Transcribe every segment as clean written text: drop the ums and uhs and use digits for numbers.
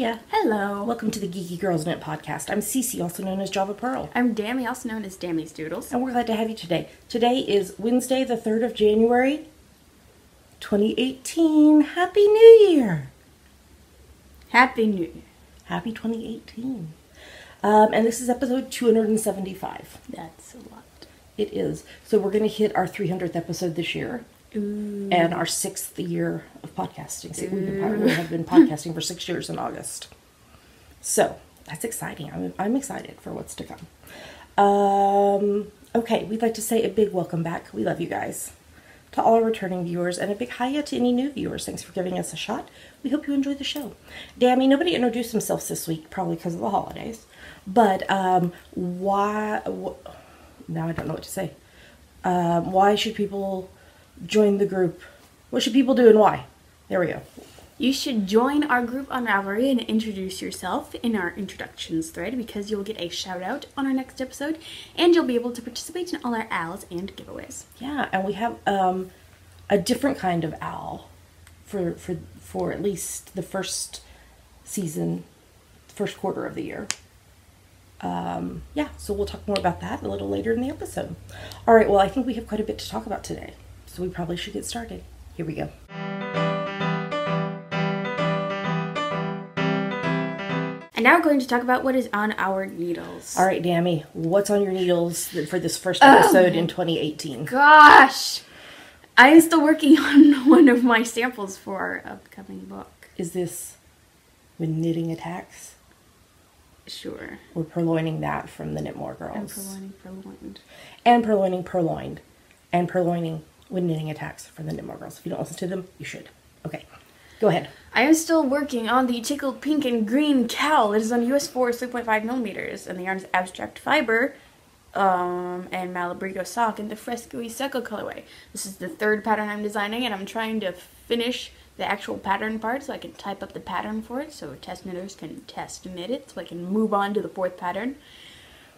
Hiya. Hello. Welcome to the Geeky Girls Knit podcast. I'm Cece, also known as Java Pearl. I'm Dammy, also known as Dammy's Doodles. And we're glad to have you today. Today is Wednesday, the 3rd of January, 2018. Happy New Year! Happy New Year. Happy 2018. And this is episode 275. That's a lot. It is. So we're going to hit our 300th episode this year. Ooh. And our 6th year of podcasting. So we have been podcasting for 6 years in August. So that's exciting. I'm excited for what's to come. Okay, we'd like to say a big welcome back. We love you guys. To all our returning viewers, and a big hiya to any new viewers. Thanks for giving us a shot. We hope you enjoy the show. Dammy, nobody introduced themselves this week, probably because of the holidays. But why? Now I don't know what to say. Why should people join the group? What should people do and why? There we go. You should join our group on Ravelry and introduce yourself in our introductions thread because you'll get a shout out on our next episode and you'll be able to participate in all our owls and giveaways. Yeah, and we have a different kind of owl for at least the first season, first quarter of the year. Yeah, so we'll talk more about that a little later in the episode. All right, well, I think we have quite a bit to talk about today. So we probably should get started. Here we go. And now we're going to talk about what is on our needles. All right, Dammy, what's on your needles for this first episode in 2018? Gosh! I am still working on one of my samples for our upcoming book. Is this with knitting attacks? Sure. We're purloining that from the Knit More Girls. And purloined. And purloining. And purloining with knitting attacks from the Knit More Girls. If you don't listen to them, you should. Okay, go ahead. I am still working on the tickled pink and green cowl. It is on US 4 3.5 millimeters, and the yarn is abstract fiber and Malabrigo sock in the fresco-y suckle colorway. This is the third pattern I'm designing, and I'm trying to finish the actual pattern part so I can type up the pattern for it so test knitters can test knit it so I can move on to the fourth pattern.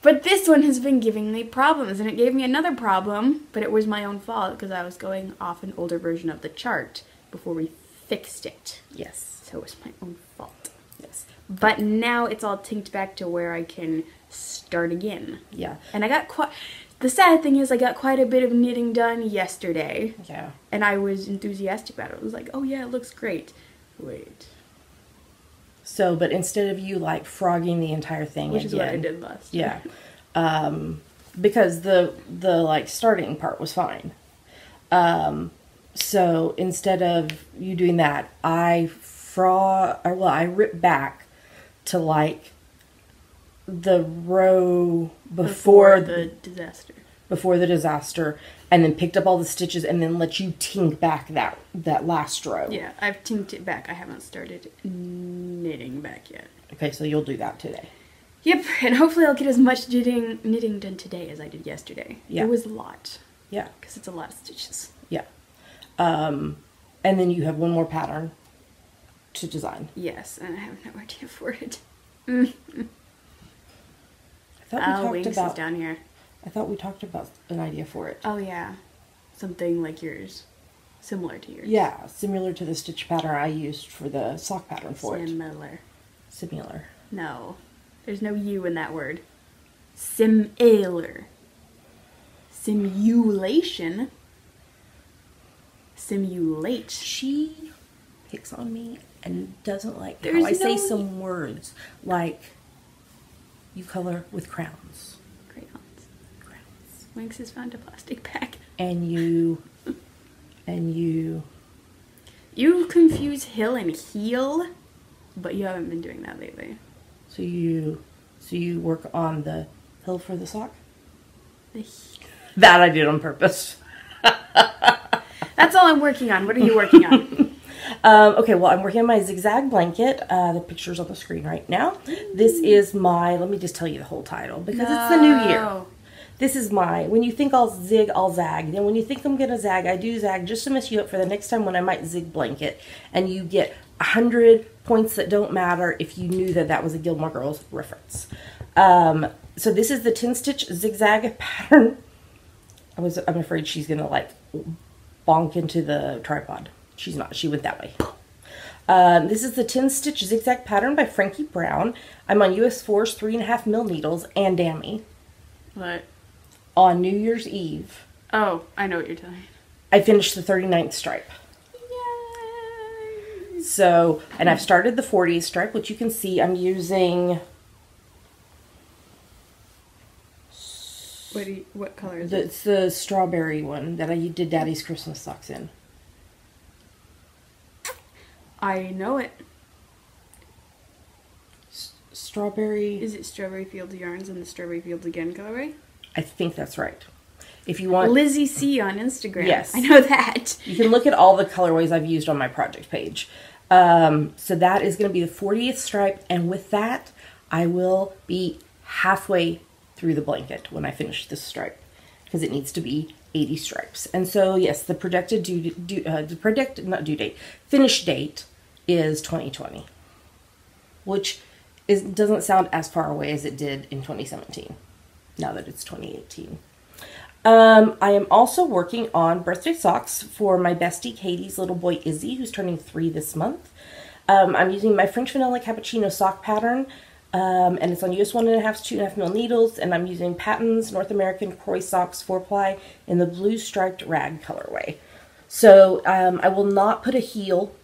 But this one has been giving me problems, and it gave me another problem, but it was my own fault because I was going off an older version of the chart before we fixed it. Yes. So it was my own fault. Yes. But now it's all tinked back to where I can start again. Yeah. And I got the sad thing is I got quite a bit of knitting done yesterday. Yeah. And I was enthusiastic about it. I was like, oh yeah, it looks great. Wait. So, but instead of you like frogging the entire thing Which again, is what I did last year. Yeah. Because the like starting part was fine. So instead of you doing that, I ripped back to like the row before the disaster. Before the disaster, and then picked up all the stitches and then let you tink back that last row. Yeah, I've tinked it back. I haven't started knitting back yet. Okay, so you'll do that today. Yep, and hopefully I'll get as much knitting done today as I did yesterday. Yeah. It was a lot. Yeah. Because it's a lot of stitches. Yeah. And then you have one more pattern to design. Yes, and I have no idea for it. I thought we Wings talked about is down here. I thought we talked about an idea for it. Oh yeah, something like yours, similar to yours. Yeah, similar to the stitch pattern I used for the sock pattern for it. Similar. No, there's no U in that word. Similar. Simulation. Simulate. She picks on me and doesn't like There's how I say no- some words like you color with crowns. Winx has found a plastic bag. And you You confuse hill and heel, but you haven't been doing that lately. So you work on the hill for the sock? That I did on purpose. That's all I'm working on. What are you working on? Okay, well, I'm working on my zigzag blanket. The picture's on the screen right now. This is my, let me just tell you the whole title because it's the new year. This is my, when you think I'll zig, I'll zag. Then when you think I'm going to zag, I do zag just to mess you up for the next time when I might zig blanket. And you get 100 points that don't matter if you knew that that was a Gilmore Girls reference. So this is the 10 stitch zigzag pattern. I'm afraid she's going to like bonk into the tripod. She's not. She went that way. This is the 10 stitch zigzag pattern by Frankie Brown. I'm on US 4's 3.5 mil needles and Dammy. What? On New Year's Eve. Oh, I know what you're telling me. I finished the 39th stripe. Yay! So, and I've started the 40th stripe, which you can see I'm using... What color is It's the strawberry one that I did Daddy's Christmas socks in. I know it. Strawberry... Is it Strawberry Fields Yarns and the Strawberry Fields Again colorway? I think that's right. If you want... Lizzie C on Instagram. Yes. I know that. You can look at all the colorways I've used on my project page. So that is going to be the 40th stripe. And with that, I will be halfway through the blanket when I finish this stripe. Because it needs to be 80 stripes. And so, yes, the projected finish date is 2020. Which doesn't sound as far away as it did in 2017. Now that it's 2018. I am also working on birthday socks for my bestie Katie's little boy Izzy, who's turning 3 this month. I'm using my French Vanilla Cappuccino sock pattern, and it's on US 1.5 2.5 mil needles, and I'm using Patton's North American Croy Socks 4-ply in the blue striped rag colorway. So I will not put a heel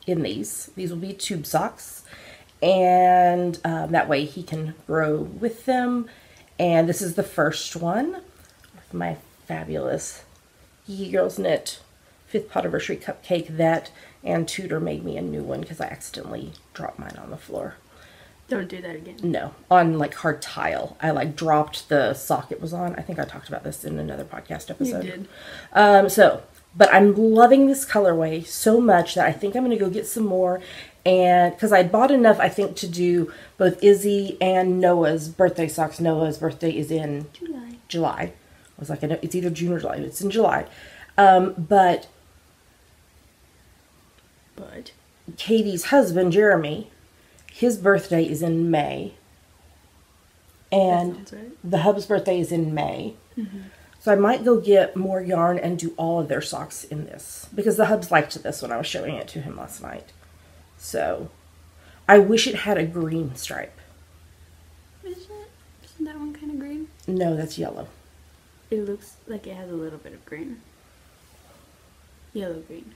in these. These will be tube socks, and that way he can grow with them. And this is the first one with my fabulous Geeky Girls Knit 5th Podiversary cupcake that Ann Tudor made me a new one because I accidentally dropped mine on the floor. Don't do that again. No, on like hard tile. I like dropped the sock it was on. I think I talked about this in another podcast episode. You did. But I'm loving this colorway so much that I think I'm going to go get some more. And because I bought enough, I think, to do both Izzy and Noah's birthday socks. Noah's birthday is in July. I was like, I know it's either June or July. It's in July. But Katie's husband, Jeremy, his birthday is in May. And that sounds right. the hub's birthday is in May. Mm-hmm. So I might go get more yarn and do all of their socks in this. Because the hubs liked this when I was showing it to him last night. So, I wish it had a green stripe. Isn't that one kind of green? No, that's yellow. It looks like it has a little bit of green. Yellow-green.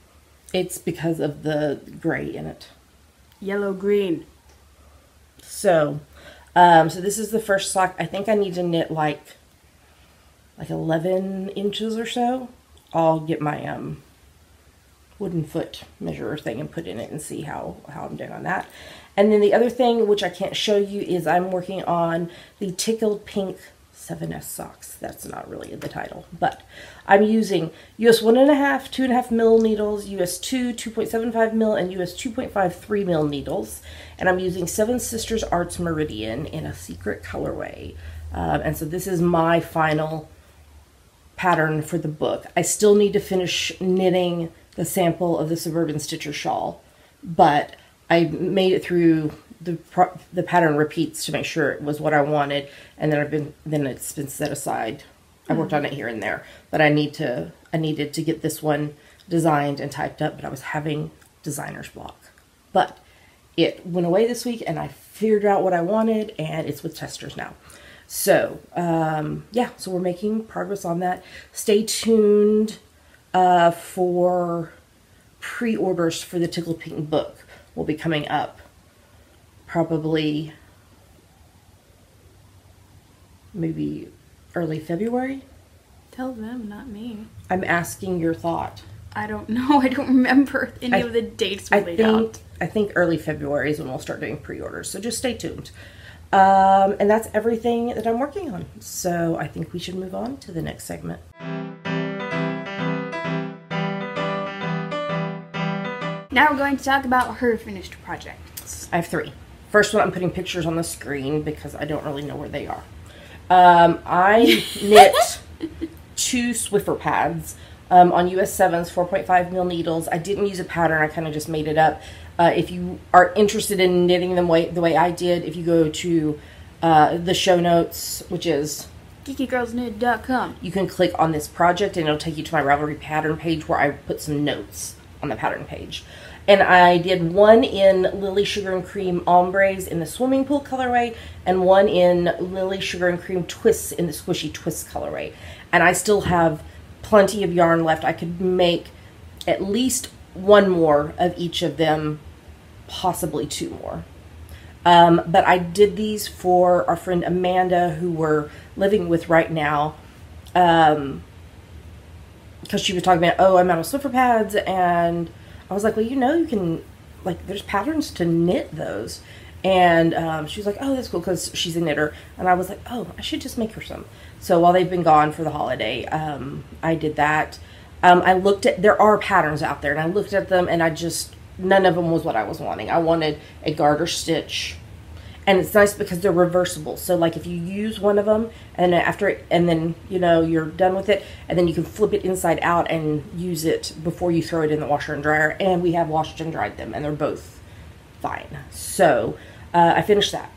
It's because of the gray in it. Yellow-green. So this is the first sock. I think I need to knit like 11 inches or so. I'll get my wooden foot measurer thing and put in it and see how I'm doing on that. And then the other thing, which I can't show you, is I'm working on the Tickled Pink 7S socks. That's not really in the title, but I'm using US 1.5 2.5 mil needles, US 2 2.75 mil, and US 2.53 mil needles. And I'm using Seven Sisters Arts Meridian in a secret colorway. And so this is my final pattern for the book. I still need to finish knitting the sample of the Suburban Stitcher shawl, but I made it through the pattern repeats to make sure it was what I wanted, and then it's been set aside. I worked on it here and there, but I needed to get this one designed and typed up, but I was having designer's block. But it went away this week, and I figured out what I wanted, and it's with testers now. So yeah, so we're making progress on that. Stay tuned for pre-orders for the Tickled Pink book. Will be coming up probably maybe early February. Tell them, not me. I'm asking your thought. I don't know. I don't remember any of the dates we laid out. I think early February is when we'll start doing pre-orders, so just stay tuned. And that's everything that I'm working on. So I think we should move on to the next segment. Now we're going to talk about her finished projects. I have 3. First one, I'm putting pictures on the screen because I don't really know where they are. I knit 2 Swiffer pads on US 7's 4.5 mil needles. I didn't use a pattern. I kind of just made it up. If you are interested in knitting them the way I did, if you go to the show notes, which is geekygirlsknit.com, you can click on this project and it'll take you to my Ravelry pattern page where I put some notes on the pattern page. And I did one in Lily Sugar and Cream Ombres in the Swimming Pool colorway, and one in Lily Sugar and Cream Twists in the Squishy Twist colorway. And I still have plenty of yarn left. I could make at least one more of each of them, possibly two more. But I did these for our friend Amanda, who we're living with right now, because she was talking about, oh, I'm out of Swiffer pads, and I was like, well, you can, like, there's patterns to knit those. And she was like, oh, that's cool, because she's a knitter. And I was like, oh, I should just make her some. So while they've been gone for the holiday, I did that. I looked at, there are patterns out there, and I looked at them, and none of them was what I was wanting. I wanted a garter stitch. And it's nice because they're reversible. So like if you use one of them and then you're done with it, and then you can flip it inside out and use it before you throw it in the washer and dryer. And we have washed and dried them, and they're both fine. So I finished that.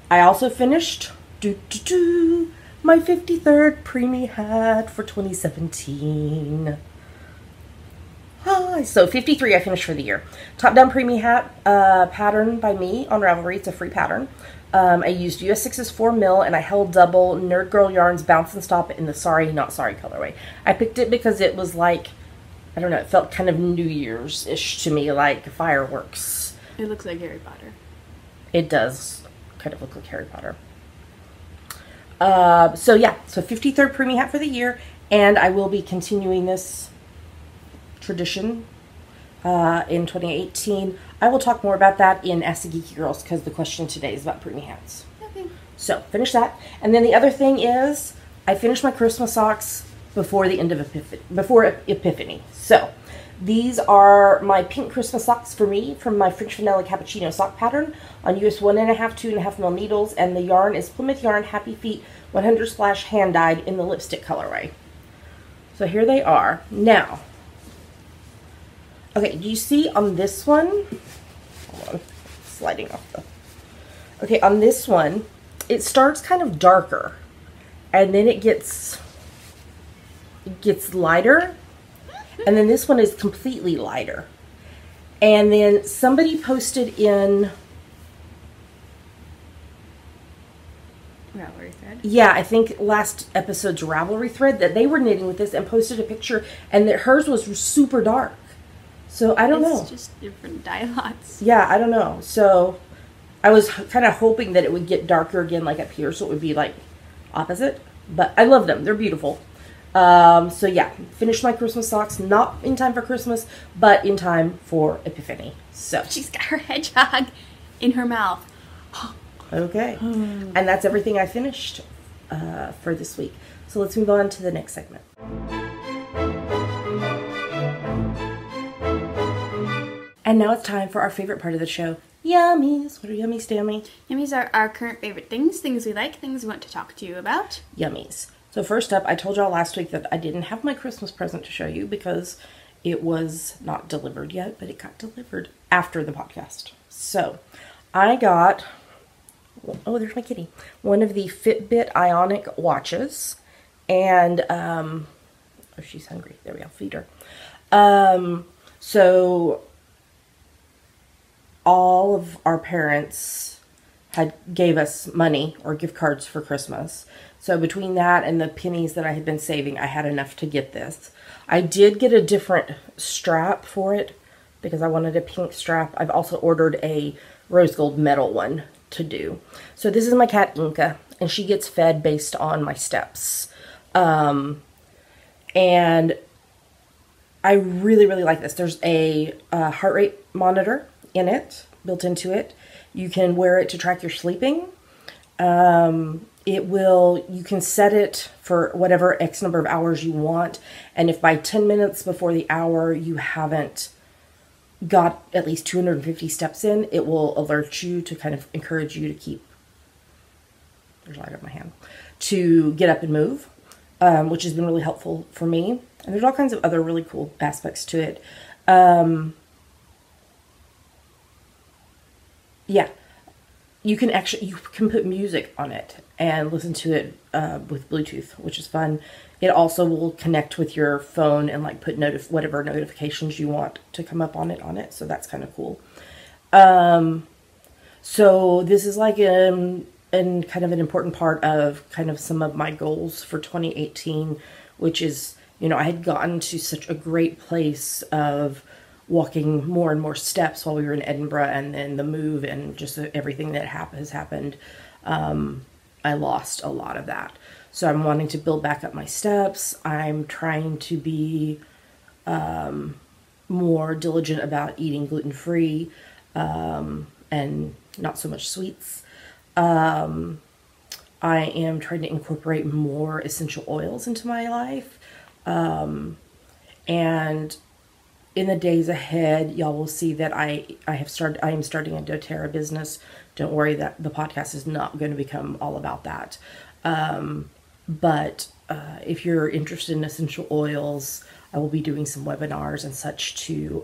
I also finished my 53rd preemie hat for 2017. So 53 I finished for the year. Top down preemie hat pattern by me on Ravelry. It's a free pattern. I used US 6's 4mm, and I held double Nerd Girl Yarns Bounce and Stop in the Sorry Not Sorry colorway. I picked it because it was like, I don't know, it felt kind of New Year's-ish to me, like fireworks. It looks like Harry Potter. It does kind of look like Harry Potter. So 53rd preemie hat for the year, and I will be continuing this tradition in 2018. I will talk more about that in Ask the Geeky Girls, because the question today is about preemie hats. Okay. So finish that, and then the other thing is I finished my Christmas socks before the end of Epiphany. So these are my pink Christmas socks for me from my French Vanilla Cappuccino sock pattern on US 1.5, 2.5 mil needles, and the yarn is Plymouth Yarn Happy Feet 100 splash hand dyed in the lipstick colorway. So here they are. Now, okay, do you see on this one? Hold on, sliding off the. Okay, on this one, it starts kind of darker, and then it gets lighter, and then this one is completely lighter. And then somebody posted in Ravelry thread. Yeah, I think last episode's Ravelry thread that they were knitting with this and posted a picture, and that hers was super dark. So I don't know. It's just different dye lots. Yeah, I don't know. So I was kind of hoping that it would get darker again, like up here, so it would be like opposite. But I love them. They're beautiful. So yeah, finished my Christmas socks, not in time for Christmas, but in time for Epiphany. So She's got her hedgehog in her mouth. okay. And that's everything I finished for this week. So let's move on to the next segment. And now it's time for our favorite part of the show, Yummies. What are Yummies, Tammy? Yummies are our current favorite things we like, things we want to talk to you about. Yummies. So first up, I told y'all last week that I didn't have my Christmas present to show you because it was not delivered yet, but it got delivered after the podcast. So I got, oh, there's my kitty, one of the Fitbit Ionic watches, and, oh, she's hungry. There we go, feed her. So all of our parents gave us money or gift cards for Christmas. So between that and the pennies that I had been saving, I had enough to get this. I did get a different strap for it because I wanted a pink strap. I've also ordered a rose gold metal one to do. So this is my cat Inca, and she gets fed based on my steps. And I really, really like this. There's a heart rate monitor in it, built into it. You can wear it to track your sleeping. You can set it for whatever X number of hours you want. And if by 10 minutes before the hour you haven't got at least 250 steps in, it will alert you to kind of encourage you to keep, there's light on my hand, to get up and move, which has been really helpful for me. And there's all kinds of other really cool aspects to it. Yeah. you can put music on it and listen to it with Bluetooth, which is fun. It also will connect with your phone and like put whatever notifications you want to come up on it. So that's kind of cool. So this is like and kind of an important part of kind of some of my goals for 2018, which is, you know, I had gotten to such a great place of walking more and more steps while we were in Edinburgh, and then the move and just everything that has happened. I lost a lot of that. So I'm wanting to build back up my steps. I'm trying to be more diligent about eating gluten-free and not so much sweets. I am trying to incorporate more essential oils into my life. And in the days ahead, y'all will see that I am starting a doTERRA business. Don't worry, that the podcast is not going to become all about that. But if you're interested in essential oils, I will be doing some webinars and such to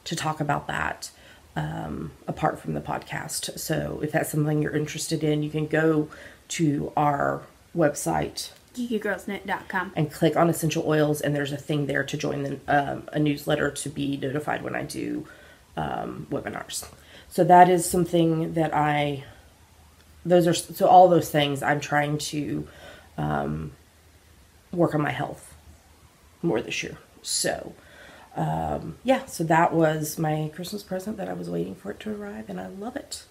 talk about that apart from the podcast. So if that's something you're interested in, you can go to our website, geekygirlsnet.com, and click on essential oils, and there's a thing there to join a newsletter to be notified when I do webinars. So that is something that all those things I'm trying to work on my health more this year. So yeah, so that was my Christmas present that I was waiting for it to arrive, and I love it.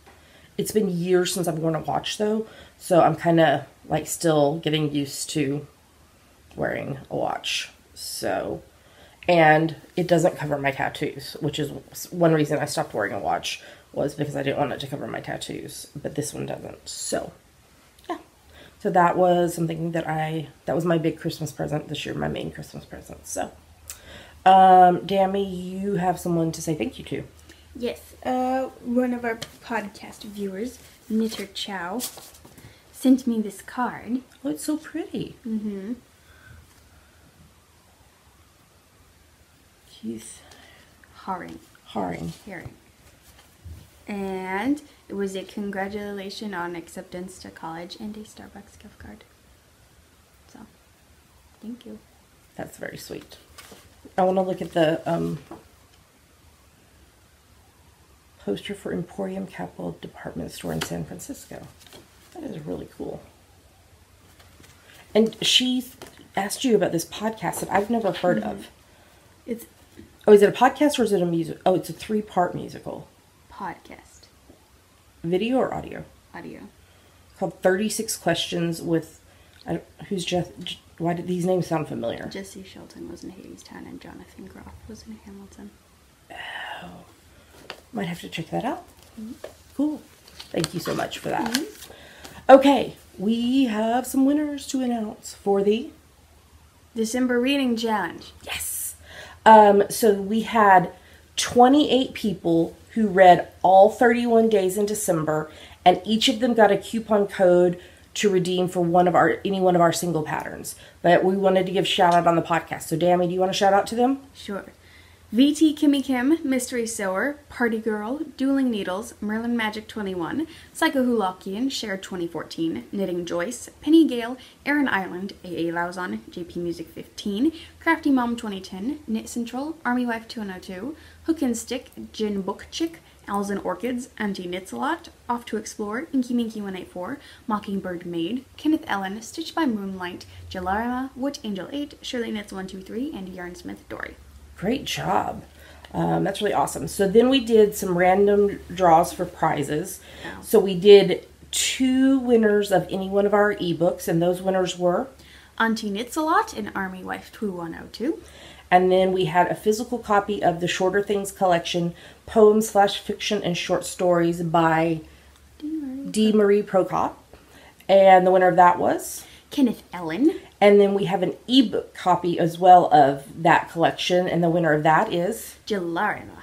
It's been years since I've worn a watch though, so I'm kind of like still getting used to wearing a watch. So, and it doesn't cover my tattoos, which is one reason I stopped wearing a watch, was because I didn't want it to cover my tattoos, but this one doesn't. So, yeah. So that was something that was my big Christmas present this year, my main Christmas present. So, Dammy, you have someone to say thank you to. Yes, one of our podcast viewers, Knitter Chow, sent me this card. Oh, it's so pretty. Mm-hmm. Keith Haring. And it was a congratulation on acceptance to college and a Starbucks gift card. So, thank you. That's very sweet. I want to look at the poster for Emporium Capital Department Store in San Francisco. That is really cool. And she asked you about this podcast that I've never heard of. It's is it a podcast or is it a music? Oh, it's a 3-part musical. Podcast. Video or audio? Audio. Called 36 Questions with, who's Jeff? Why did these names sound familiar? Jesse Shelton was in Hadestown and Jonathan Groff was in Hamilton. Oh. Might have to check that out. Mm-hmm. Cool. Thank you so much for that. Mm-hmm. Okay, we have some winners to announce for the December Reading Challenge. Yes. So we had 28 people who read all 31 days in December, and each of them got a coupon code to redeem for any one of our single patterns. But we wanted to give shout out on the podcast. So Dammy, do you want to shout out to them? Sure. VT Kimmy Kim, Mystery Sewer, Party Girl, Dueling Needles, Merlin Magic 21, Psycho Hulakian, Share 2014, Knitting Joyce, Penny Gale, Aaron Island, AA Lauzon, JP Music 15, Crafty Mom 2010, Knit Central, Army Wife 2102, Hook and Stick, Jin Book Chick, Owls and Orchids, Auntie Knits a Lot, Off to Explore, Inky Minky 184, Mockingbird Maid, Kenneth Ellen, Stitched by Moonlight, Jalarima, Wood Angel 8, Shirley Knits 123, and Yarnsmith Dory. Great job. That's really awesome. So then we did some random draws for prizes. Wow. So we did 2 winners of any one of our ebooks, and those winners were Auntie Knits a Lot and Army Wife 2102. And then we had a physical copy of the Shorter Things collection, poems/fiction and short stories by D. Marie Prokop. And the winner of that was Kenneth Ellen. And then we have an ebook copy as well of that collection, and the winner of that is Jalarima.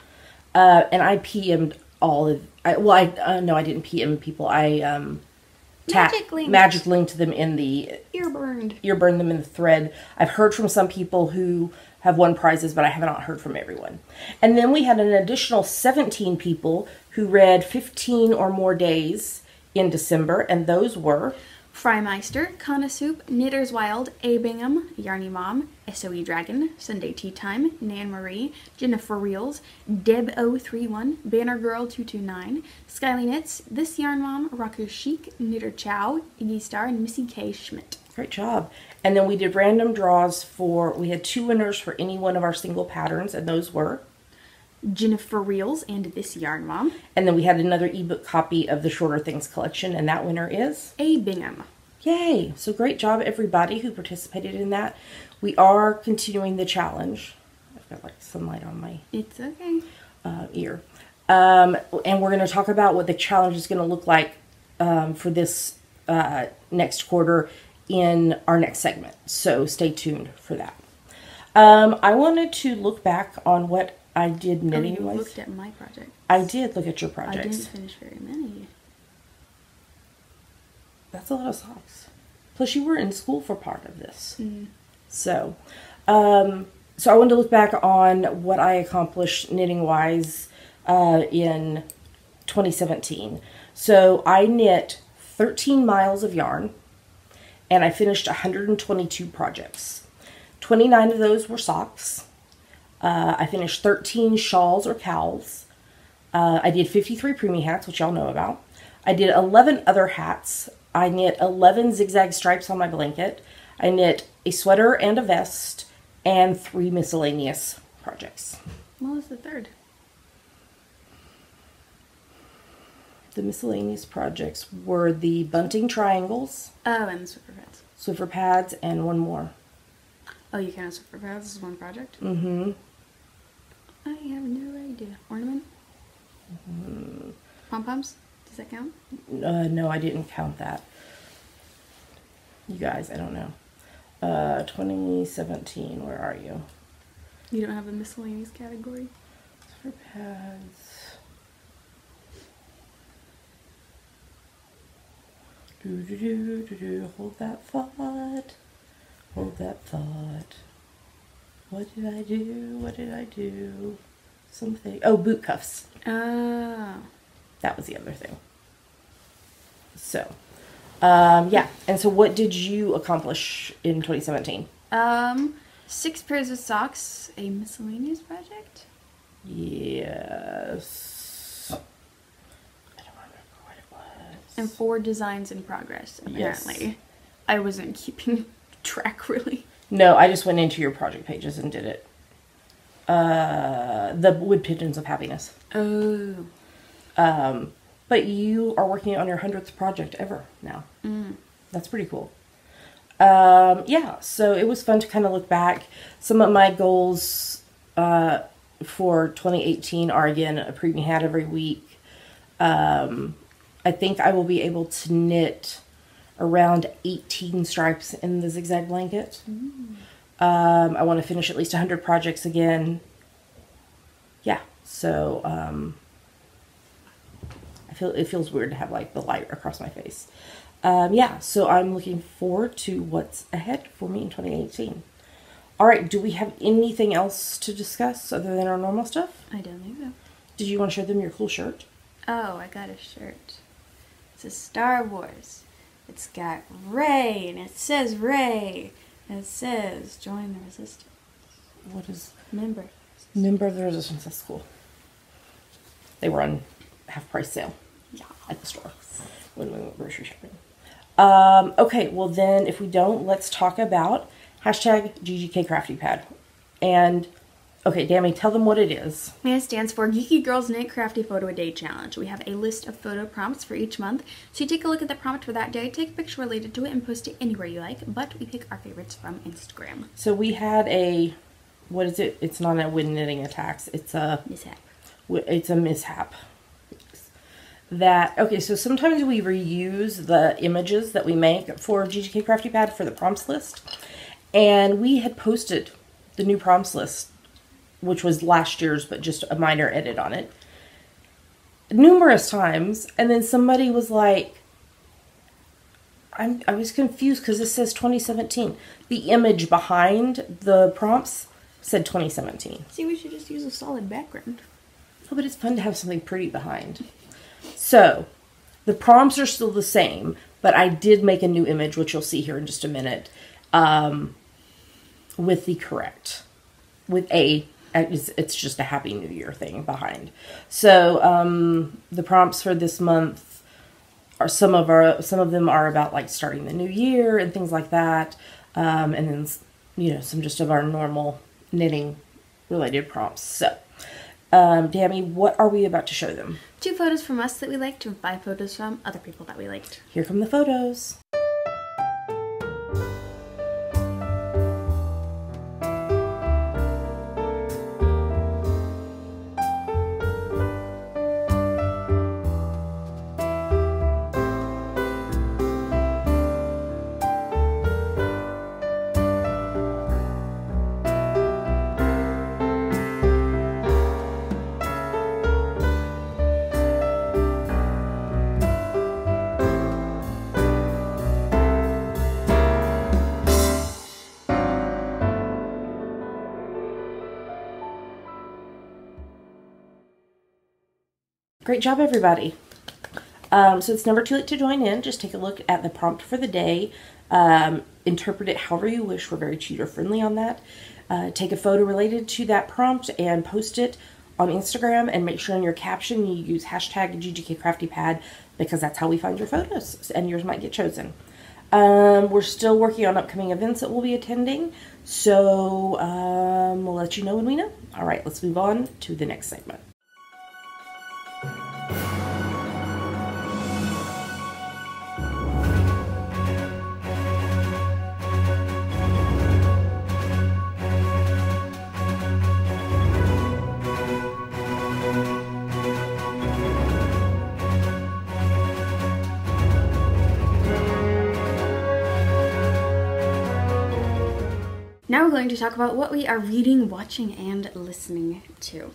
And I PM'd all of. No, I didn't PM people. I magic linked them in the Earburned them in the thread. I've heard from some people who have won prizes, but I have not heard from everyone. And then we had an additional 17 people who read 15 or more days in December, and those were Frymeister, Kana Soup, Knitter's Wild, A. Bingham, Yarny Mom, SOE Dragon, Sunday Tea Time, Nan Marie, Jennifer Reels, Deb031, Banner Girl 229, Skyly Knits, This Yarn Mom, Raku Chic, Knitter Chow, Iggy Star, and Missy K. Schmidt. Great job. And then we did random draws we had 2 winners for any one of our single patterns, and those were Jennifer Reels and This Yarn Mom. And then we had another ebook copy of the Shorter Things collection, and that winner is A. Bingham. Yay! So great job, everybody who participated in that. We are continuing the challenge. I've got like sunlight on my It's okay. ear. And we're going to talk about what the challenge is going to look like for this next quarter in our next segment. So stay tuned for that. I wanted to look back on what I did knitting you wise. looked at my project. I did look at your I projects. didn't finish very many. That's a lot of socks. Plus, you were in school for part of this. Mm. So I wanted to look back on what I accomplished knitting wise in 2017. So I knit 13 miles of yarn, and I finished 122 projects. 29 of those were socks. I finished 13 shawls or cowls. I did 53 preemie hats, which y'all know about. I did 11 other hats. I knit 11 zigzag stripes on my blanket. I knit a sweater and a vest, and 3 miscellaneous projects. What was the third? The miscellaneous projects were the bunting triangles, Oh, and the Swiffer pads. Swiffer pads, and one more. Oh, you count Swiffer pads as one project? Mm-hmm. I have no idea. Ornament? Pom-poms? Does that count? No, I didn't count that. You guys, I don't know. 2017, where are you? You don't have a miscellaneous category? Swiffer pads. Hold that thought. Hold that thought. What did I do? What did I do? Something. Oh, boot cuffs. Oh. That was the other thing. So, yeah. And so what did you accomplish in 2017? 6 pairs of socks. A miscellaneous project? Yes. I don't remember what it was. And 4 designs in progress, apparently. Yes. I wasn't keeping track, really. No, I just went into your project pages and did it. The Wood Pigeons of Happiness. Oh. But you are working on your 100th project ever now. Mm. That's pretty cool. Yeah, so it was fun to kind of look back. Some of my goals for 2018 are, again, a preemie hat every week. I think I will be able to knit around 18 stripes in the zigzag blanket. Mm. I want to finish at least 100 projects again. Yeah, so it feels weird to have like the light across my face. Yeah, so I'm looking forward to what's ahead for me in 2018. All right, do we have anything else to discuss other than our normal stuff? I don't think so. Did you want to show them your cool shirt? Oh, I got a shirt. It's a Star Wars. It's got Rey, and it says Rey. And it says, join the resistance. What is... Member. Member of the Resistance. That's cool. They were on half-price sale. Yeah. At the store when we went grocery shopping. Okay, well then, if we don't, let's talk about hashtag GGK Crafty Pad. And, okay, Dammy, tell them what it is. It stands for Geeky Girls Knit Crafty Photo a Day Challenge. We have a list of photo prompts for each month. So you take a look at the prompt for that day, take a picture related to it, and post it anywhere you like. But we pick our favorites from Instagram. So we had a, what is it? It's not a Wind Knitting Attacks. It's a... Mishap. It's a mishap. That, okay, so sometimes we reuse the images that we make for GGK Crafty Pad for the prompts list. And we had posted the new prompts list, which was last year's, but just a minor edit on it, numerous times. And then somebody was like, I was confused because it says 2017. The image behind the prompts said 2017. See, we should just use a solid background. Oh, but it's fun to have something pretty behind. So, the prompts are still the same, but I did make a new image, which you'll see here in just a minute, with the correct, it's just a Happy New Year thing behind. So, the prompts for this month are some of them are about like starting the new year and things like that. And then, you know, some just of our normal knitting related prompts. So, Dammy, what are we about to show them? 2 photos from us that we liked and 5 photos from other people that we liked. Here come the photos. Great job, everybody. So it's never too late to join in. Just take a look at the prompt for the day. Interpret it however you wish. We're very tutor friendly on that. Take a photo related to that prompt and post it on Instagram, and make sure in your caption you use hashtag #GGKCraftyPad, because that's how we find your photos and yours might get chosen. We're still working on upcoming events that we'll be attending, so we'll let you know when we know. All right, let's move on to the next segment. Now we're going to talk about what we are reading, watching, and listening to.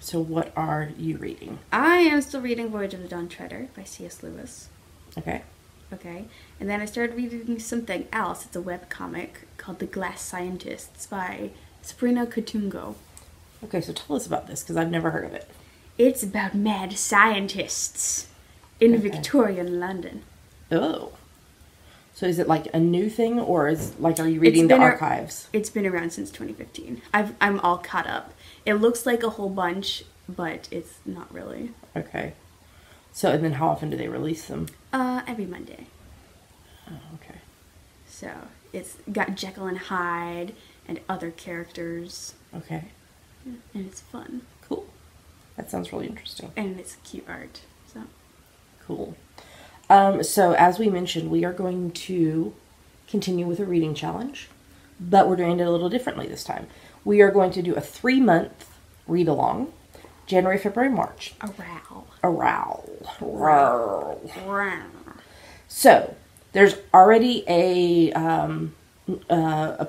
So what are you reading? I am still reading Voyage of the Dawn Treader by C.S. Lewis. Okay. Okay. And then I started reading something else. It's a webcomic called The Glass Scientists by Sabrina Kutungo. Okay, so tell us about this, because I've never heard of it. It's about mad scientists in Victorian London. Oh. So is it like a new thing, or are you reading the archives? It's been around since 2015. I'm all caught up. It looks like a whole bunch, but it's not really. Okay. So, and then how often do they release them? Every Monday. Oh, okay. So, it's got Jekyll and Hyde and other characters. Okay. And it's fun. Cool. That sounds really interesting. And it's cute art, so. Cool. So, as we mentioned, we are going to continue with a reading challenge, but we're doing it a little differently this time. We are going to do a 3-month read-along, January, February, March. So, there's already a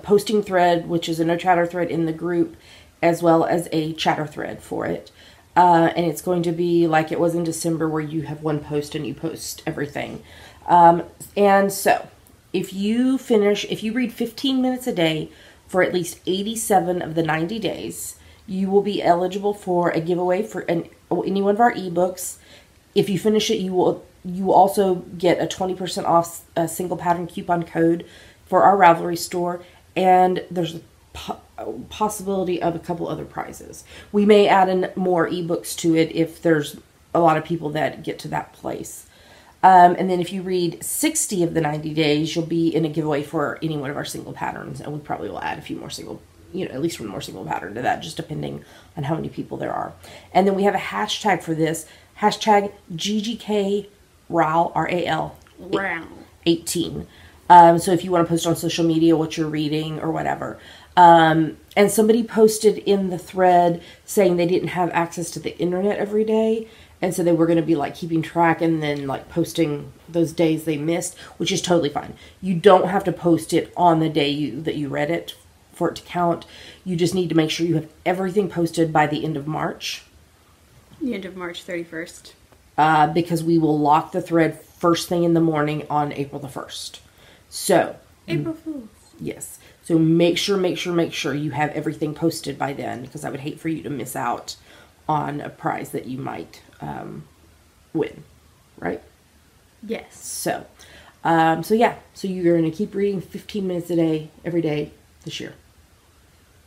posting thread, which is a no chatter thread in the group, as well as a chatter thread for it. And it's going to be like it was in December, where you have one post and you post everything. And so, if you read 15 minutes a day for at least 87 of the 90 days, you will be eligible for a giveaway for any one of our ebooks. If you finish it, you will also get a 20% off a single pattern coupon code for our Ravelry store, and there's a possibility of a couple other prizes. We may add in more ebooks to it if there's a lot of people that get to that place. And then if you read 60 of the 90 days, you'll be in a giveaway for any one of our single patterns, and we probably will add a few more at least one more single pattern to that, just depending on how many people there are. And then we have a hashtag for this, hashtag GGK RAL 18. So if you want to post on social media what you're reading or whatever. And somebody posted in the thread saying they didn't have access to the internet every day, and so they were going to be like keeping track and then like posting those days they missed, which is totally fine. You don't have to post it on the day that you read it for it to count. You just need to make sure you have everything posted by the end of March. The end of March 31st. Because we will lock the thread first thing in the morning on April the 1st. So. April Fools. Yes. So So make sure you have everything posted by then, because I would hate for you to miss out on a prize that you might win, right? Yes. So, yeah. So you're going to keep reading 15 minutes a day, every day this year.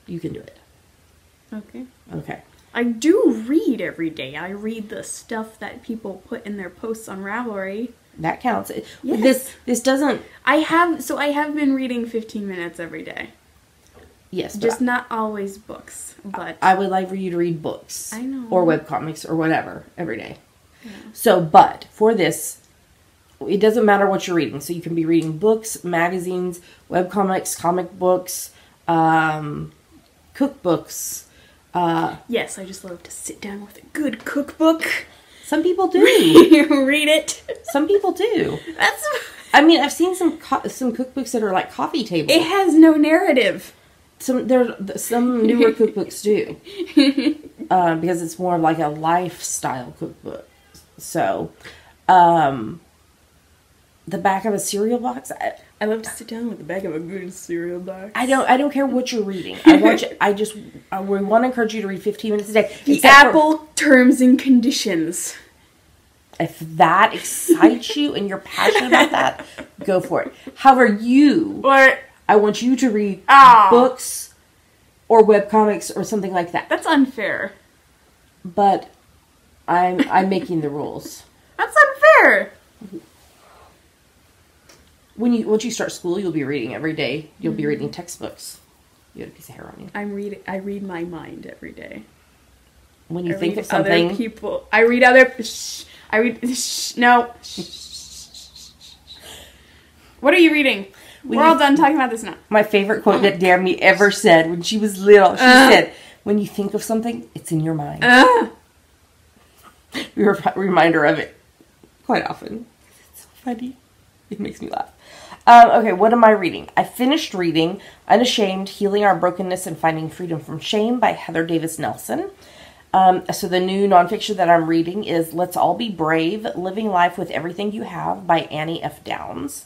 You can do it. Okay. Okay. I do read every day. I read the stuff that people put in their posts on Ravelry. That counts. Yes. This doesn't... I have been reading 15 minutes every day. Yes. Just not always books, but... I would like for you to read books. I know. Or webcomics or whatever every day. Yeah. So, but for this, it doesn't matter what you're reading. So you can be reading books, magazines, webcomics, comic books, cookbooks. Yes, I just love to sit down with a good cookbook. Some people do. Read it. Some people do. That's... I mean, I've seen some cookbooks that are like coffee tables. It has no narrative. Some newer cookbooks do. Because it's more like a lifestyle cookbook. So, the back of a cereal box. I love to sit down with the back of a good cereal box. I don't care what you're reading. We want to encourage you to read 15 minutes a day. The Apple terms and conditions. If that excites you and you're passionate about that, go for it. However, I want you to read books or webcomics or something like that. That's unfair. But I'm making the rules. That's unfair. Once you start school, you'll be reading every day. You'll be reading textbooks. You got a piece of hair on you. I read my mind every day. When you think of something, other people. I read other. No. What are you reading? We're all done talking about this now. My favorite quote that Dammy ever said when she was little. She said, "When you think of something, it's in your mind." We remind her of it quite often. It's so funny. It makes me laugh. Okay, what am I reading? I finished reading Unashamed, Healing Our Brokenness and Finding Freedom from Shame by Heather Davis Nelson. So the new nonfiction that I'm reading is Let's All Be Brave, Living Life with Everything You Have by Annie F. Downs.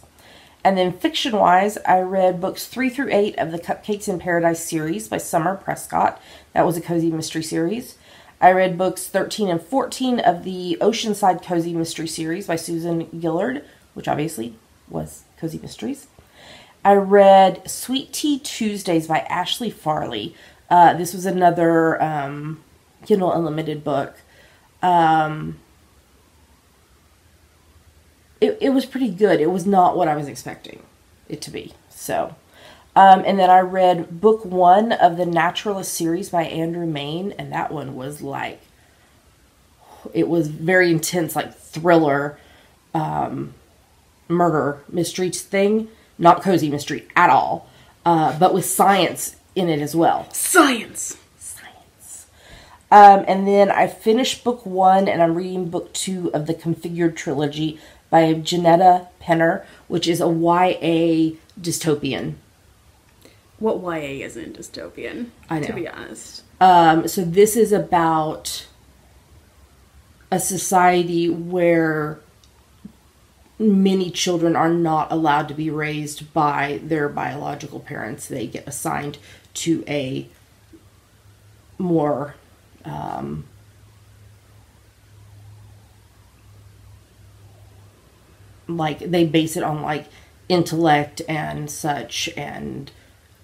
And then fiction-wise, I read books 3 through 8 of the Cupcakes in Paradise series by Summer Prescott. That was a cozy mystery series. I read books 13 and 14 of the Oceanside Cozy Mystery series by Susan Gillard, which obviously was Cozy Mysteries. I read Sweet Tea Tuesdays by Ashley Farley. This was another Kindle Unlimited book. It was pretty good. It was not what I was expecting it to be. So, and then I read book 1 of the Naturalist series by Andrew Mayne, and that one was like, it was very intense, like thriller, murder mystery thing. Not cozy mystery at all, but with science in it as well. Science. And then I finished book 1 and I'm reading book 2 of the Configured Trilogy by Janetta Penner, which is a YA dystopian. What YA isn't dystopian? I know. To be honest. So this is about a society where many children are not allowed to be raised by their biological parents. They get assigned to a more like they base it on like intellect and such, and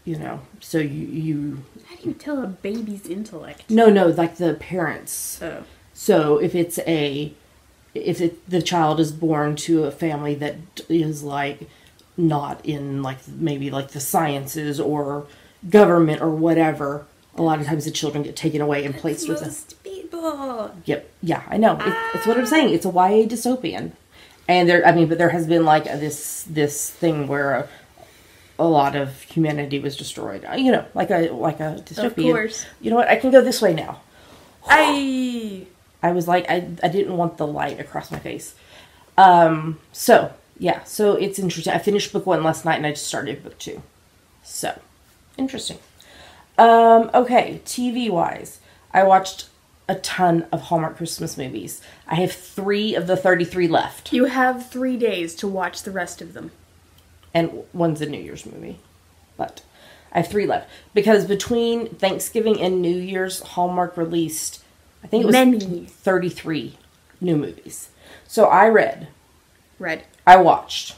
you know, so you how do you tell a baby's intellect? No, like the parents. Oh. So if the child is born to a family that is like not in like maybe like the sciences or government or whatever, a lot of times the children get taken away and placed with most people. Yep. Yeah, I know. It's what I'm saying. It's a YA dystopian. And but there has been like this thing where a lot of humanity was destroyed. You know, like a dystopian. Of course. You know what? I can go this way now. I was like, I didn't want the light across my face. So it's interesting. I finished book 1 last night and I just started book 2. So, interesting. Okay, TV-wise, I watched a ton of Hallmark Christmas movies. I have 3 of the 33 left. You have 3 days to watch the rest of them. And one's a New Year's movie. But I have 3 left. Because between Thanksgiving and New Year's, Hallmark released, I think it was 33 new movies. So I I watched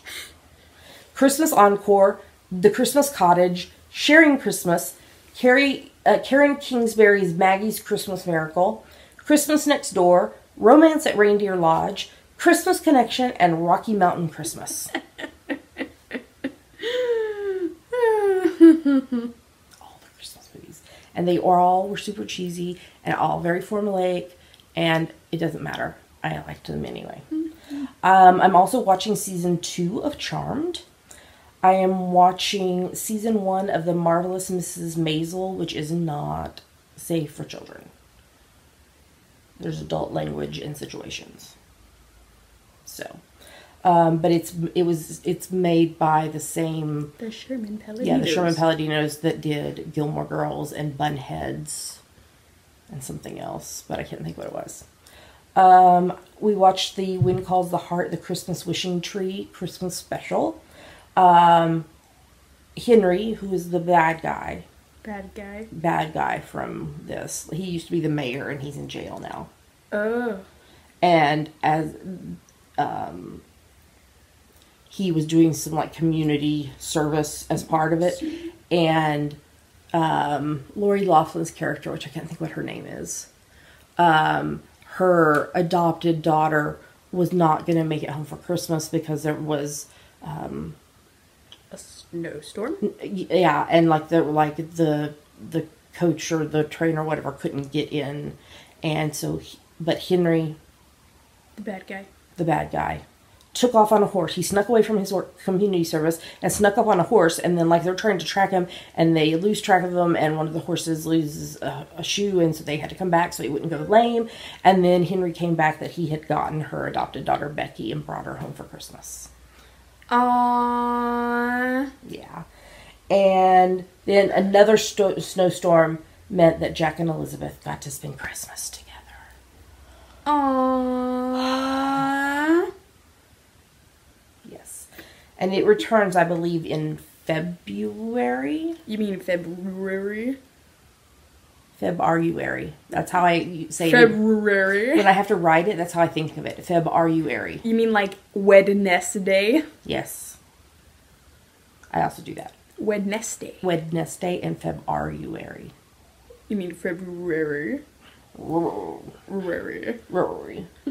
Christmas Encore, The Christmas Cottage, Sharing Christmas, Karen Kingsbury's Maggie's Christmas Miracle, Christmas Next Door, Romance at Reindeer Lodge, Christmas Connection, and Rocky Mountain Christmas. All the Christmas movies. And they all were super cheesy and all very formulaic, and it doesn't matter. I liked them anyway. I'm also watching season 2 of Charmed. I am watching season 1 of The Marvelous Mrs. Maisel, which is not safe for children. There's adult language in situations. So, but it's made by the same... The Sherman Palladinos. Yeah, the Sherman Palladinos that did Gilmore Girls and Bunheads and something else, but I can't think what it was. We watched the Wind Calls the Heart, the Christmas Wishing Tree Christmas special. Henry, who is the bad guy from this. He used to be the mayor and he's in jail now. Oh. And as he was doing some like community service as part of it, and Lori Loughlin's character, which I can't think what her name is, her adopted daughter was not going to make it home for Christmas because there was a snowstorm. Yeah, and the coach or the trainer or whatever couldn't get in, and so but Henry, the bad guy, took off on a horse. He snuck away from his community service and snuck up on a horse, and then they're trying to track him and they lose track of him, and one of the horses loses a shoe, and so they had to come back so he wouldn't go lame. And then Henry came back that he had gotten her adopted daughter Becky and brought her home for Christmas. Aww. Yeah. And then another snowstorm meant that Jack and Elizabeth got to spend Christmas together. Aww. Yes. And it returns, I believe, in February. You mean February? Feb-R-YOU-AIRY. That's how I say February. it. When I have to write it, that's how I think of it. Feb-R-YOU-AIRY. You mean like Wed-Ness-Day? Yes. I also do that. Wed-Ness-Day. Wed-Ness-Day and Feb-R-YOU-AIRY. You mean February? February.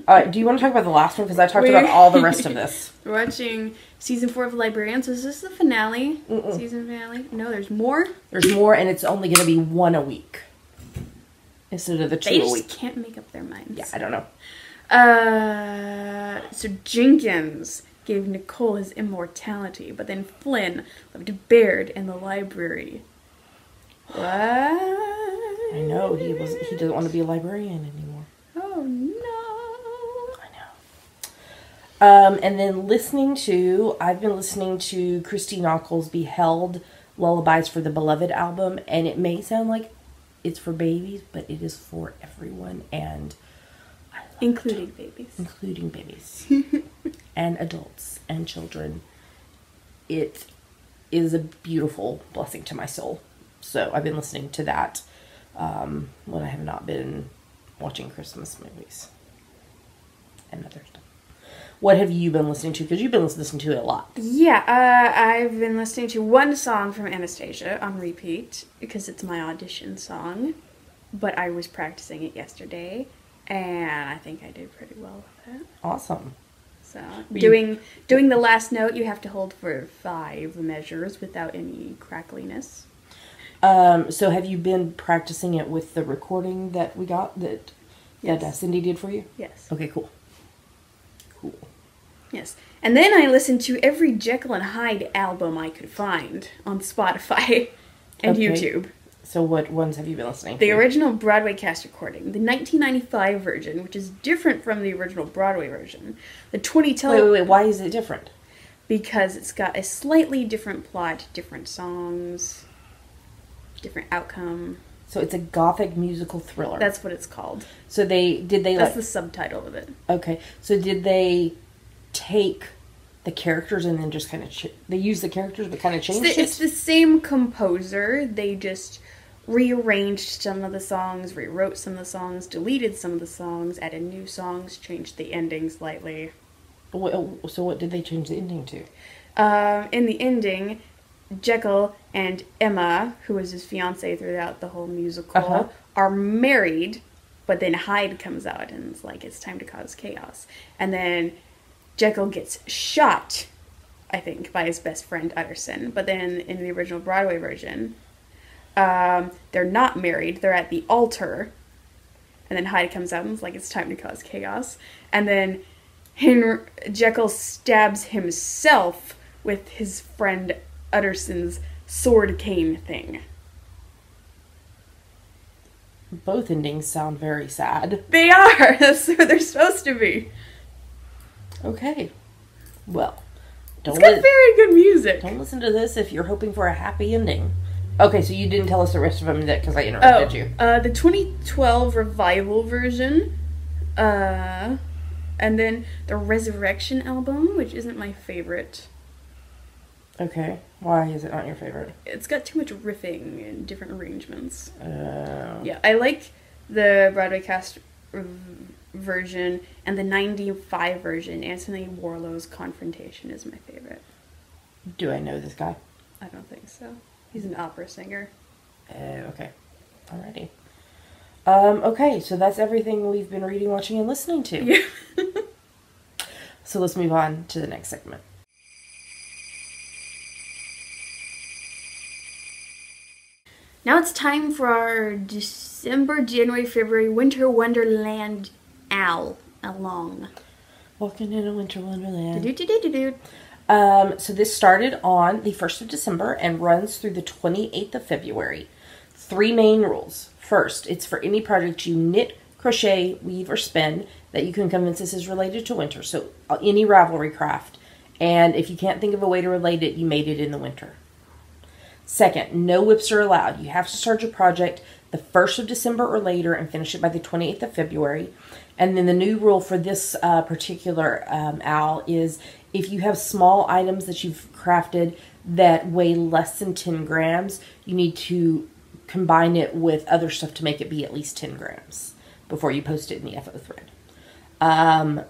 Alright, do you want to talk about the last one? Because I talked about all the rest of this. We're watching season 4 of Librarians. Is this the finale? Mm-mm. Season finale? No, there's more? There's more, and it's only going to be 1 a week. Instead of the 2 a week. They just can't make up their minds. Yeah, I don't know. So Jenkins gave Nicole his immortality, but then Flynn left Baird in the library. What? I know, he doesn't want to be a librarian anymore. Oh no. I know. And then I've been listening to Christy Nockels' Beheld Lullabies for the Beloved album, and it may sound like it's for babies, but it is for everyone, and I love Including it. babies. Including babies. And adults and children. It is a beautiful blessing to my soul. So I've been listening to that when I have not been watching Christmas movies and other stuff. What have you been listening to? Because you've been listening to it a lot. Yeah, I've been listening to one song from Anastasia on repeat because it's my audition song, but I was practicing it yesterday, and I think I did pretty well with it. Awesome. So doing the last note, you have to hold for 5 measures without any crackliness. So have you been practicing it with the recording that we got that Cindy did for you? Yes. Okay, cool. Yes. And then I listened to every Jekyll and Hyde album I could find on Spotify and YouTube. So what ones have you been listening to? The original Broadway cast recording, the 1995 version, which is different from the original Broadway version. The 2010... Wait, why is it different? Because it's got a slightly different plot, different songs, different outcome. So it's a gothic musical thriller. That's what it's called. So that's the subtitle of it. Okay. So did they take the characters and then just kind of they use the characters but kind of changed it? It's the same composer. They just rearranged some of the songs, rewrote some of the songs, deleted some of the songs, added new songs, changed the ending slightly. So what did they change the ending to? In the ending, Jekyll and Emma, who was his fiancée throughout the whole musical, are married, but then Hyde comes out and it's like, it's time to cause chaos. And then Jekyll gets shot, I think, by his best friend Utterson. But then in the original Broadway version, they're not married. They're at the altar. And then Hyde comes out and it's like, it's time to cause chaos. And then Jekyll stabs himself with his friend Utterson's sword cane thing. Both endings sound very sad. They are! That's what they're supposed to be. Okay. Well, it's got very good music. Don't listen to this if you're hoping for a happy ending. Okay, so you didn't tell us the rest of them because I interrupted you. The 2012 revival version, and then the Resurrection album, which isn't my favorite. Okay. Why is it not your favorite? It's got too much riffing and different arrangements. Oh. Yeah, I like the Broadway cast version, and the 95 version, Anthony Warlow's Confrontation, is my favorite. Do I know this guy? I don't think so. He's an opera singer. Okay. Alrighty. Okay, so that's everything we've been reading, watching, and listening to. Yeah. So let's move on to the next segment. Now it's time for our December, January, February Winter Wonderland along. Walking in a winter wonderland. So this started on the 1st of December and runs through the 28th of February. 3 main rules. First, it's for any project you knit, crochet, weave, or spin that you can convince us is related to winter. So any Ravelry craft. And if you can't think of a way to relate it, you made it in the winter. Second, no whips are allowed. You have to start your project the 1st of December or later and finish it by the 28th of February. And then the new rule for this particular owl is if you have small items that you've crafted that weigh less than 10 grams, you need to combine it with other stuff to make it be at least 10 grams before you post it in the FO thread. And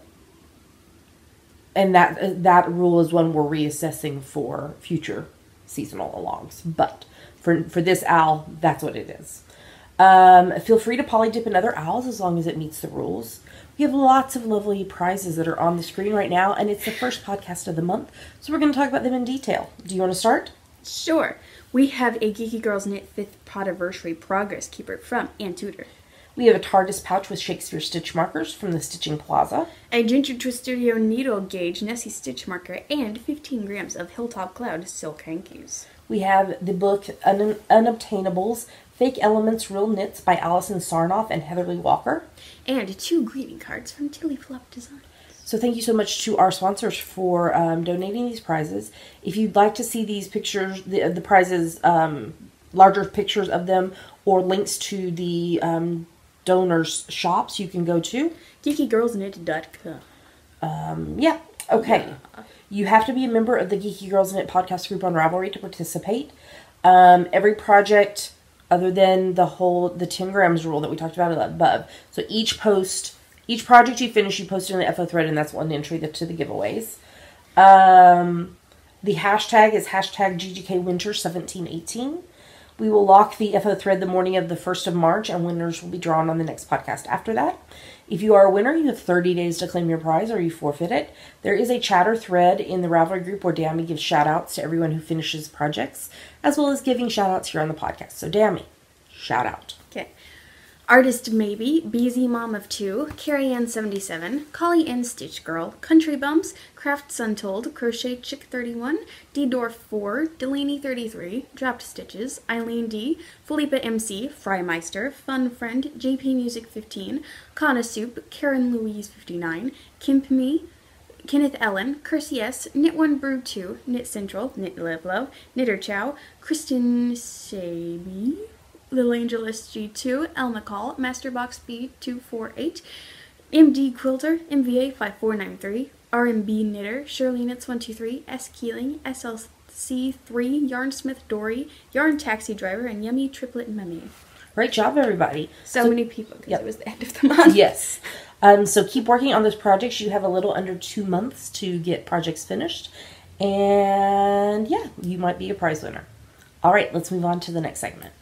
that rule is one we're reassessing for future seasonal alongs. But for this owl, that's what it is. Feel free to polydip in other owls as long as it meets the rules. We have lots of lovely prizes that are on the screen right now, and it's the first podcast of the month, so we're going to talk about them in detail. Do you want to start? Sure. We have a Geeky Girls Knit 5th Podiversary Progress Keeper from Ann Tudor. We have a TARDIS pouch with Shakespeare stitch markers from the Stitching Plaza. A Ginger Twist Studio Needle Gauge Nessie stitch marker and 15 grams of Hilltop Cloud silk hankies. We have the book Unobtainables, Fake Elements, Real Knits by Alison Sarnoff and Heatherly Walker. And 2 greeting cards from Tilly Flop Designs. So thank you so much to our sponsors for donating these prizes. If you'd like to see these pictures, the prizes, larger pictures of them, or links to the donors' shops, you can go to geekygirlsknit.com. Yeah. Okay. Yeah. You have to be a member of the Geeky Girls Knit podcast group on Ravelry to participate. Every project, other than the 10 grams rule that we talked about above. So each project you finish, you post it in the FO thread, and that's one entry to the giveaways. The hashtag is #GGKWinter1718. We will lock the FO thread the morning of the 1st of March, and winners will be drawn on the next podcast after that. If you are a winner, you have 30 days to claim your prize or you forfeit it. There is a chatter thread in the Ravelry group where Dammy gives shout-outs to everyone who finishes projects, as well as giving shout-outs here on the podcast. So Dammy, shout out. Okay. Artist Maybe, BZ Mom of 2, Carrie Ann 77, Collie N Stitch Girl, Country Bumps, Crafts Untold, Crochet Chick 31, D-Dwarf 4, Delaney 33, Dropped Stitches, Eileen D, Felipa MC, Frymeister, Fun Friend, JP Music 15, Kana Soup, Karen Louise 59, Kimp Me, Kenneth Ellen, Kersey S, Knit One Brew 2, Knit Central, Knit Live Love, Knitter Chow, Kristen Sabi, Little Angel SG2, Elma Call, Masterbox B248, MD Quilter, MVA 5493, R&B Knitter, Shirley Knits 123, S. Keeling, SLC3, Yarnsmith Dory, Yarn Taxi Driver, and Yummy Triplet Mummy. Great job, everybody. So many people, because it was the end of the month. Yes. So keep working on those projects. You have a little under 2 months to get projects finished. And yeah, you might be a prize winner. All right, let's move on to the next segment.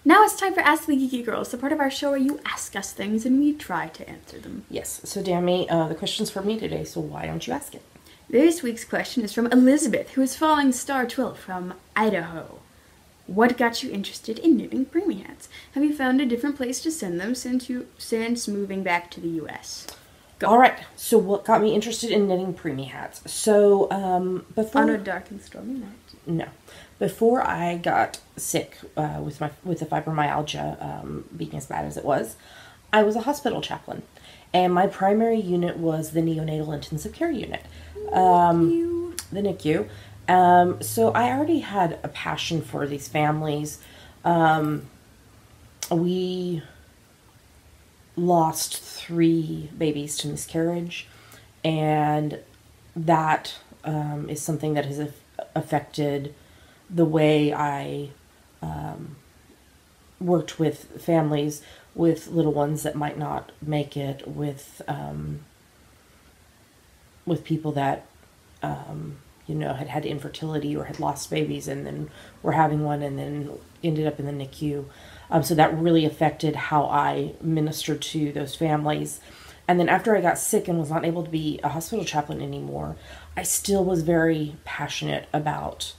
Now it's time for Ask the Geeky Girls, the part of our show where you ask us things and we try to answer them. Yes. So, Dammy, the question's for me today, so why don't you ask it? This week's question is from Elizabeth, who is following Star Twill from Idaho. What got you interested in knitting preemie hats? Have you found a different place to send them since moving back to the U.S.? Go. All right. So what got me interested in knitting preemie hats? So before on a dark and stormy night. No, before I got sick with the fibromyalgia being as bad as it was, I was a hospital chaplain, and my primary unit was the neonatal intensive care unit, the NICU. So I already had a passion for these families. We lost 3 babies to miscarriage, and that is something that has affected the way I worked with families with little ones that might not make it, with people that had infertility or had lost babies and then were having one and then ended up in the NICU. So that really affected how I ministered to those families. And then after I got sick and was not able to be a hospital chaplain anymore, I still was very passionate about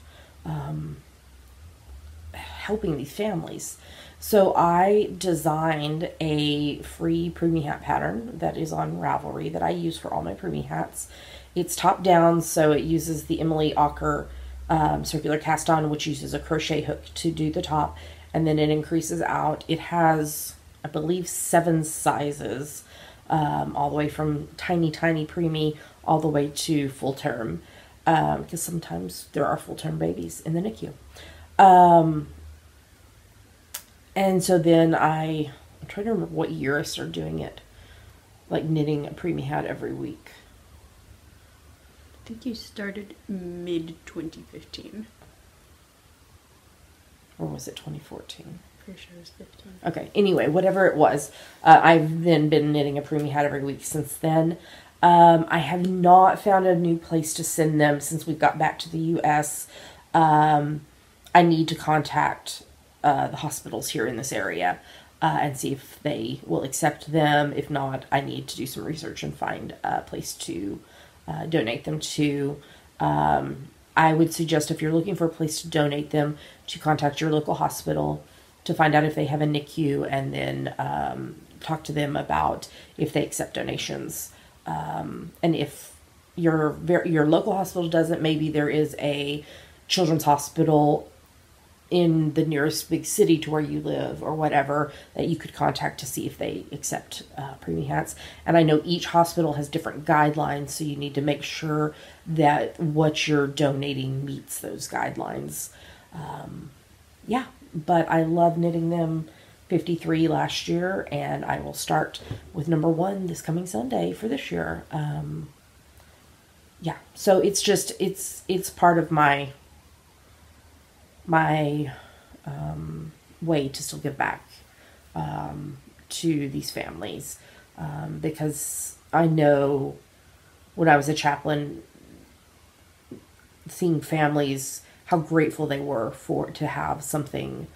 helping these families. So I designed a free preemie hat pattern that is on Ravelry that I use for all my preemie hats. It's top down, so it uses the Emily Ocker circular cast on, which uses a crochet hook to do the top, and then it increases out. It has, I believe, 7 sizes, all the way from tiny preemie all the way to full term, because sometimes there are full term babies in the NICU. And so then I'm trying to remember what year I started doing it, like knitting a preemie hat every week. I think you started mid-2015. Or was it 2014? Pretty sure it was 15. Okay, anyway, whatever it was, I've then been knitting a preemie hat every week since then. I have not found a new place to send them since we got back to the U.S. I need to contact the hospitals here in this area and see if they will accept them. If not, I need to do some research and find a place to donate them to. I would suggest, if you're looking for a place to donate them, to contact your local hospital to find out if they have a NICU, and then talk to them about if they accept donations. And if your local hospital doesn't, maybe there is a children's hospital in the nearest big city to where you live or whatever that you could contact to see if they accept preemie hats. And I know each hospital has different guidelines, so you need to make sure that what you're donating meets those guidelines. Yeah, but I love knitting them. 53 last year, and I will start with number 1 this coming Sunday for this year. Yeah, so it's just, it's part of my way to still give back to these families, because I know when I was a chaplain, seeing families, how grateful they were to have something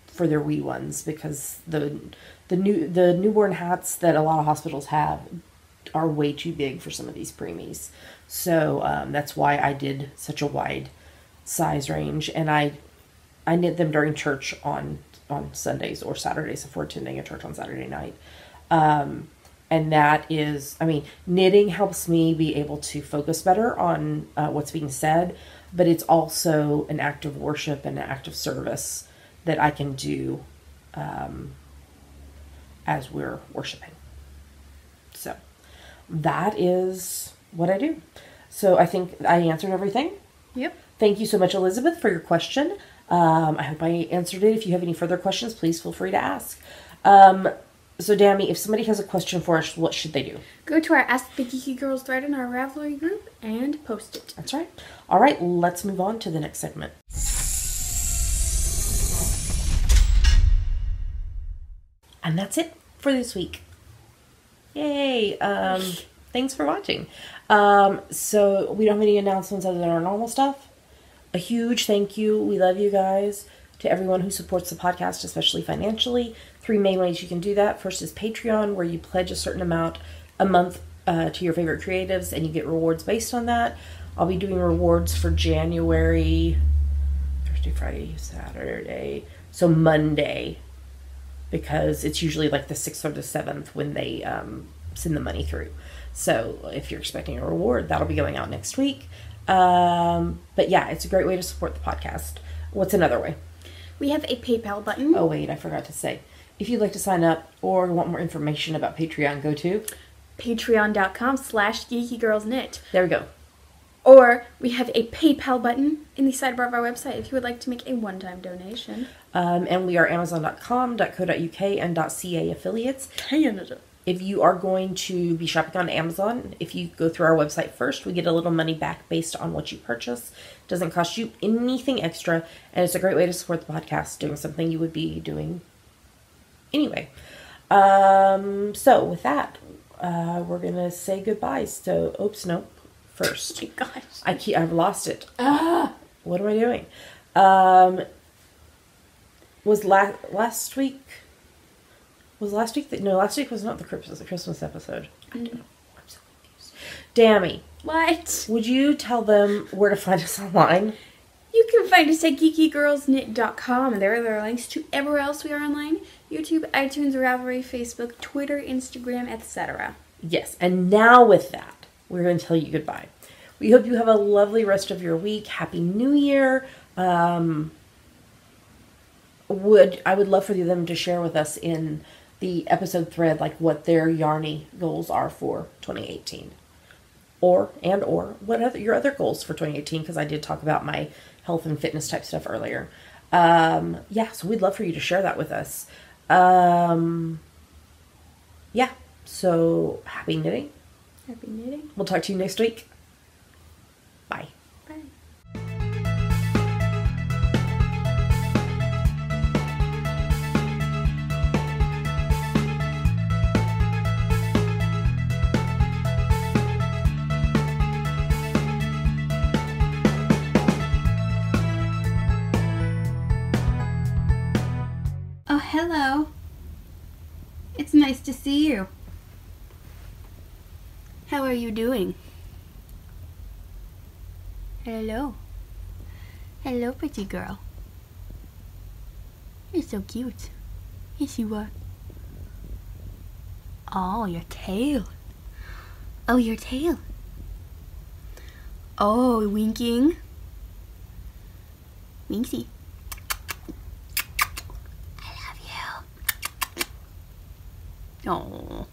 for their wee ones, because the newborn hats that a lot of hospitals have are way too big for some of these preemies. So that's why I did such a wide size range, and I knit them during church on Sundays or Saturdays if we're attending a church on Saturday night. And that is, knitting helps me be able to focus better on what's being said, but it's also an act of worship and an act of service that I can do as we're worshiping. So that is what I do. So I think I answered everything. Yep. Thank you so much, Elizabeth, for your question. I hope I answered it. If you have any further questions, please feel free to ask. So, Dammy, if somebody has a question for us, what should they do? Go to our Ask the Geeky Girls thread in our Ravelry group and post it. That's right. All right, let's move on to the next segment. And that's it for this week. Yay! Thanks for watching. So we don't have any announcements other than our normal stuff. A huge thank you. We love you guys. To everyone who supports the podcast, especially financially. 3 main ways you can do that. First is Patreon, where you pledge a certain amount a month to your favorite creatives, and you get rewards based on that. I'll be doing rewards for January, Thursday, Friday, Saturday, so Monday, because it's usually like the 6th or the 7th when they send the money through. So if you're expecting a reward, that'll be going out next week. But yeah, it's a great way to support the podcast. What's another way? We have a PayPal button. Oh, wait, I forgot to say. If you'd like to sign up or want more information about Patreon, go to patreon.com/geekygirlsknit. There we go. Or we have a PayPal button in the sidebar of our website if you would like to make a one-time donation. And we are amazon.com, .co.uk, and .ca affiliates. Canada. If you are going to be shopping on Amazon, if you go through our website first, we get a little money back based on what you purchase. It doesn't cost you anything extra, and it's a great way to support the podcast, doing something you would be doing anyway. So with that, we're going to say goodbye. So, oops, nope. First. Oh my gosh. I've lost it. What am I doing? Was last week... Was last week... No, last week was not the Christmas episode. I don't know. I'm so confused. Dammy. What? Would you tell them where to find us online? You can find us at geekygirlsknit.com, and there are links to everywhere else we are online. YouTube, iTunes, Ravelry, Facebook, Twitter, Instagram, etc. Yes, and now with that, we're going to tell you goodbye. We hope you have a lovely rest of your week. Happy New Year. I would love for them to share with us in the episode thread, like what their Yarny goals are for 2018. Or what your other goals for 2018, because I did talk about my health and fitness type stuff earlier. Yeah, so we'd love for you to share that with us. Yeah, so happy knitting. Happy knitting. We'll talk to you next week. Bye. Bye. Oh, hello. It's nice to see you. How are you doing? Hello. Hello, pretty girl. You're so cute. Yes, you are. Oh, your tail. Oh, your tail. Oh, winking. Winksy. I love you. Oh.